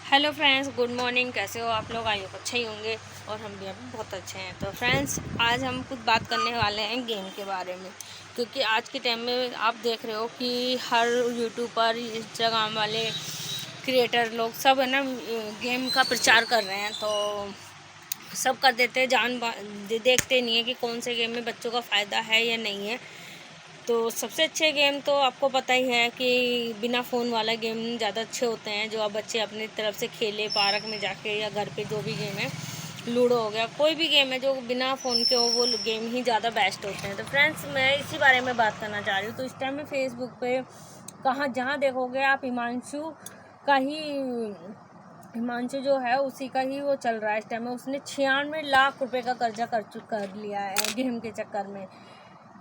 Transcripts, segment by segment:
Hello friends, good morning. कैसे हो आप लोग? आई होप अच्छे ही होंगे और हम भी अभी बहुत अच्छे हैं। तो फ्रेंड्स, आज हम कुछ बात करने वाले हैं गेम के बारे में, क्योंकि आज के टाइम में आप देख रहे हो कि हर यूट्यूबर, इंस्टाग्राम वाले क्रिएटर लोग सब है ना गेम का प्रचार कर रहे हैं। तो सब कर देते हैं, देखते नहीं है कि कौन से गेम में बच्चों का फ़ायदा है या नहीं है। तो सबसे अच्छे गेम तो आपको पता ही है कि बिना फ़ोन वाला गेम ज़्यादा अच्छे होते हैं, जो आप बच्चे अपनी तरफ से खेले पार्क में जाके या घर पे। जो भी गेम है, लूडो हो गया, कोई भी गेम है जो बिना फ़ोन के हो, वो गेम ही ज़्यादा बेस्ट होते हैं। तो फ्रेंड्स, मैं इसी बारे में बात करना चाह रही हूँ। तो इस टाइम में फेसबुक पे जहाँ देखोगे आप, हिमांशु जो है उसी का ही वो चल रहा है इस टाइम में। उसने 96 लाख रुपए का कर्जा कर लिया है गेम के चक्कर में।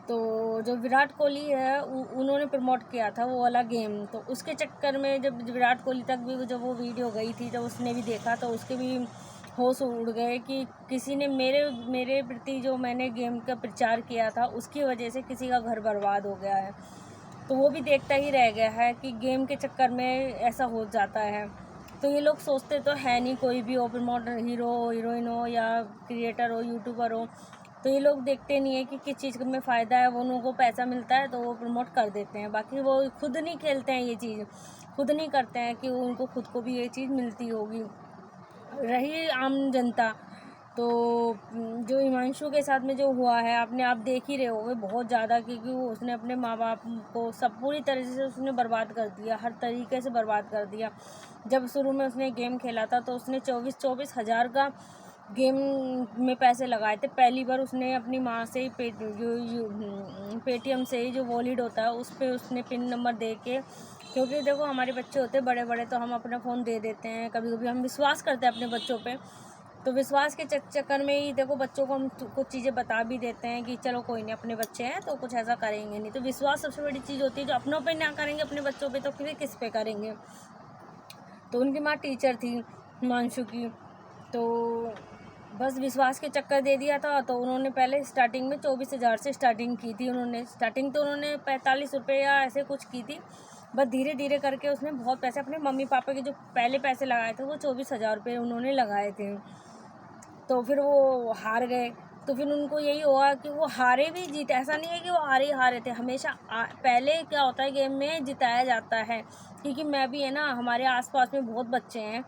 तो जो विराट कोहली है उन्होंने प्रमोट किया था वो वाला गेम, तो उसके चक्कर में जब विराट कोहली तक भी जब वो वीडियो गई थी, जब उसने भी देखा तो उसके भी होश उड़ गए कि किसी ने मेरे प्रति जो मैंने गेम का प्रचार किया था उसकी वजह से किसी का घर बर्बाद हो गया है। तो वो भी देखता ही रह गया है कि गेम के चक्कर में ऐसा हो जाता है। तो ये लोग सोचते तो है नहीं, कोई भी हो, प्रमोटर, हीरो हो, हीरोइन हो या क्रिएटर हो, यूट्यूबर हो, तो ये लोग देखते नहीं है कि किस चीज़ में फ़ायदा है। वो उन लोगों को पैसा मिलता है तो वो प्रमोट कर देते हैं, बाकी वो खुद नहीं खेलते हैं, ये चीज़ खुद नहीं करते हैं कि उनको खुद को भी ये चीज़ मिलती होगी। रही आम जनता, तो जो हिमांशु के साथ में जो हुआ है, आप देख ही रहे होगे बहुत ज़्यादा, क्योंकि वो उसने अपने माँ बाप को सब पूरी तरह से उसने बर्बाद कर दिया, हर तरीके से बर्बाद कर दिया। जब शुरू में उसने गेम खेला था तो उसने 24 हज़ार का गेम में पैसे लगाए थे। पहली बार उसने अपनी माँ से ही पेटीएम से ही जो वॉलेट होता है उस पर उसने पिन नंबर दे के, क्योंकि देखो हमारे बच्चे होते हैं बड़े बड़े, तो हम अपना फ़ोन दे देते हैं, कभी कभी हम विश्वास करते हैं अपने बच्चों पे। तो विश्वास के चक्कर में ही देखो बच्चों को हम कुछ चीज़ें बता भी देते हैं कि चलो कोई नहीं, अपने बच्चे हैं तो कुछ ऐसा करेंगे नहीं। तो विश्वास सबसे बड़ी चीज़ होती है, जो अपनों पे ना करेंगे अपने बच्चों पे तो फिर किस पे करेंगे। तो उनकी माँ टीचर थी हिमांशु की, तो बस विश्वास के चक्कर दे दिया था। तो उन्होंने पहले स्टार्टिंग में 24 हज़ार से स्टार्टिंग की थी। स्टार्टिंग तो उन्होंने 45 रुपये या ऐसे कुछ की थी। बस धीरे धीरे करके उसने बहुत पैसे, अपने मम्मी पापा के जो पहले पैसे लगाए थे वो 24 हज़ार रुपये उन्होंने लगाए थे। तो फिर वो हार गए। तो फिर उनको यही हुआ कि वो हारे भी जीते, ऐसा नहीं है कि वो हारे थे हमेशा। पहले क्या होता है, गेम में जिताया जाता है, क्योंकि मैं भी है ना, हमारे आसपास में बहुत बच्चे हैं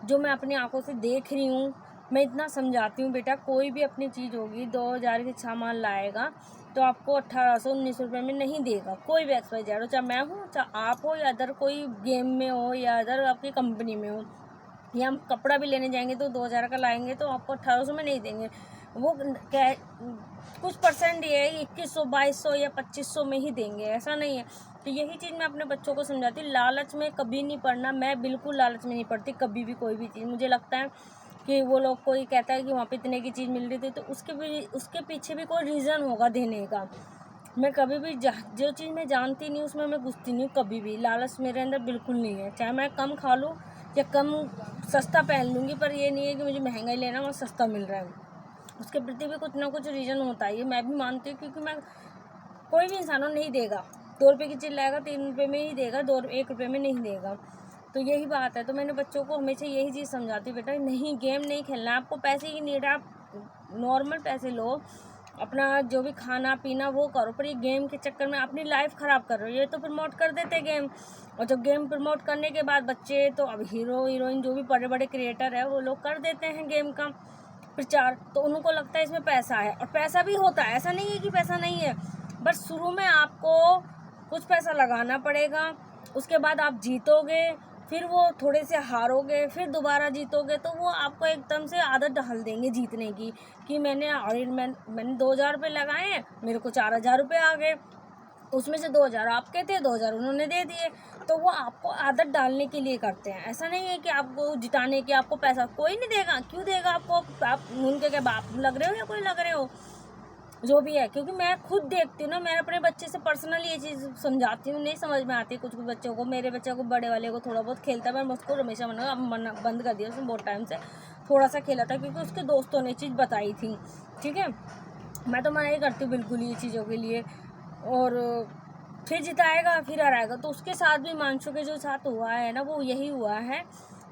जो मैं अपनी आंखों से देख रही हूँ। मैं इतना समझाती हूँ, बेटा कोई भी अपनी चीज़ होगी 2000 की सामान लाएगा तो आपको 1819 रुपये में नहीं देगा। कोई भी XYZ हो, चाहे मैं हूँ, चाहे आप हो, या अदर कोई गेम में हो, या अदर आपकी कंपनी में हो, या हम कपड़ा भी लेने जाएंगे तो 2000 का लाएंगे तो आपको 1800 में नहीं देंगे। वो क्या, कुछ परसेंट ये है, 2100, 2200 या 2500 में ही देंगे, ऐसा नहीं है। तो यही चीज़ मैं अपने बच्चों को समझाती हूँ, लालच में कभी नहीं पड़ना। मैं बिल्कुल लालच में नहीं पड़ती कभी भी, कोई भी चीज़। मुझे लगता है कि वो लोग, कोई कहता है कि वहाँ पे इतने की चीज़ मिल रही थी, तो उसके पीछे भी कोई रीज़न होगा देने का। मैं कभी भी जो चीज़ मैं जानती नहीं उसमें मैं घुसती नहीं हूँ कभी भी। लालच मेरे अंदर बिल्कुल नहीं है, चाहे मैं कम खा लूँ या कम सस्ता पहन लूँगी, पर ये नहीं है कि मुझे महंगा ही लेना और सस्ता मिल रहा है। उसके प्रति भी कुछ ना कुछ रीज़न होता है, ये मैं भी मानती हूँ, क्योंकि मैं, कोई भी इंसान नहीं देगा 2 रुपये की चीज़ लाएगा 3 रुपये में ही देगा, 1 रुपये में नहीं देगा। तो यही बात है। तो मैंने बच्चों को हमेशा यही चीज़ समझाती हूँ, बेटा नहीं, गेम नहीं खेलना है, आपको पैसे की नीड है, आप नॉर्मल पैसे लो, अपना जो भी खाना पीना वो करो, पर ये गेम के चक्कर में अपनी लाइफ ख़राब कर रहे हो। ये तो प्रमोट कर देते गेम, और जब गेम प्रमोट करने के बाद बच्चे, तो अब हीरो हीरोइन जो भी बड़े बड़े क्रिएटर है वो लोग कर देते हैं गेम का प्रचार, तो उनको लगता है इसमें पैसा है, और पैसा भी होता है, ऐसा नहीं है कि पैसा नहीं है। बस शुरू में आपको कुछ पैसा लगाना पड़ेगा, उसके बाद आप जीतोगे, फिर वो थोड़े से हारोगे, फिर दोबारा जीतोगे, तो वो आपको एकदम से आदत डाल देंगे जीतने की, कि मैंने 2000 रुपये लगाए हैं, मेरे को 4000 रुपये आ गए, उसमें से 2000 आपके थे, 2000 उन्होंने दे दिए। तो वो आपको आदत डालने के लिए करते हैं, ऐसा नहीं है कि आपको जिताने के। आपको पैसा कोई नहीं देगा, क्यों देगा आपको? आप उनके क्या बाप लग रहे हो या कोई लग रहे हो, जो भी है। क्योंकि मैं खुद देखती हूँ ना, मैं अपने बच्चे से पर्सनली ये चीज़ समझाती हूँ। नहीं समझ में आती कुछ कुछ बच्चों को, मेरे बच्चे को, बड़े वाले को थोड़ा बहुत खेलता है, मैं उसको हमेशा मना बंद कर दिया उसने बहुत टाइम से। थोड़ा सा खेला था क्योंकि उसके दोस्तों ने चीज़ बताई थी, ठीक है। मैं तो मना ही करती हूँ बिल्कुल ये चीज़ों के लिए। और फिर जिताएगा फिर हराएगा, तो उसके साथ भी, हिमांशु के जो साथ हुआ है ना, वो यही हुआ है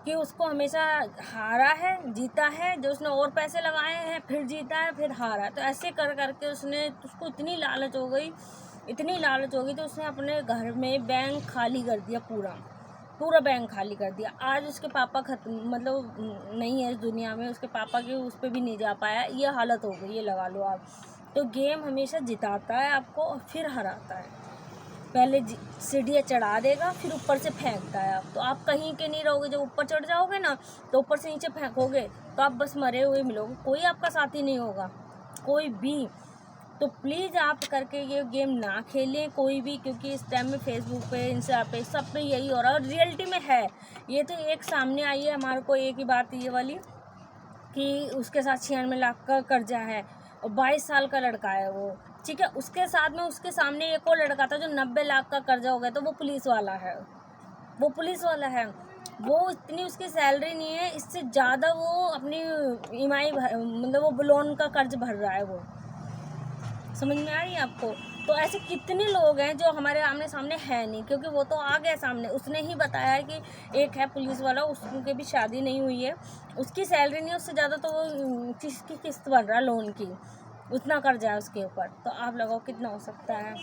कि उसको हमेशा हारा है, जीता है, जो उसने और पैसे लगाए हैं फिर जीता है, फिर हारा है। तो ऐसे कर करके उसको इतनी लालच हो गई, तो उसने अपने घर में बैंक खाली कर दिया, पूरा बैंक खाली कर दिया। आज उसके पापा मतलब नहीं है इस दुनिया में, उसके पापा के उस पर भी नहीं जा पाया, ये हालत हो गई, ये लगा लो आप। तो गेम हमेशा जिताता है आपको और फिर हराता है। पहले सीढ़ियाँ चढ़ा देगा, फिर ऊपर से फेंकता है आप, तो आप कहीं के नहीं रहोगे। जब ऊपर चढ़ जाओगे ना, तो ऊपर से नीचे फेंकोगे तो आप बस मरे हुए मिलोगे, कोई आपका साथी नहीं होगा, कोई भी। तो प्लीज़ आप करके ये गेम ना खेलें कोई भी, क्योंकि इस टाइम में फेसबुक पे, इंस्टा पे, सब पे यही हो रहा है और रियलिटी में है। ये तो एक सामने आई है हमारे को, एक ही बात ये वाली कि उसके साथ 96 लाख का कर्जा है और 22 साल का लड़का है वो, ठीक है। उसके साथ में उसके सामने एक और लड़का था जो 90 लाख का कर्जा हो गया, तो वो पुलिस वाला है, वो इतनी उसकी सैलरी नहीं है, इससे ज़्यादा वो अपनी ईएमआई मतलब वो लोन का कर्ज भर रहा है। वो समझ में आ रही है आपको? तो ऐसे कितने लोग हैं जो हमारे आमने सामने है नहीं, क्योंकि वो तो आ गया सामने, उसने ही बताया है कि एक है पुलिस वाला, उसकी भी शादी नहीं हुई है, उसकी सैलरी नहीं है, उससे ज़्यादा तो वो किसकी किस्त बन रहा है लोन की, उतना कर्जा है उसके ऊपर। तो आप लगाओ कितना हो सकता है।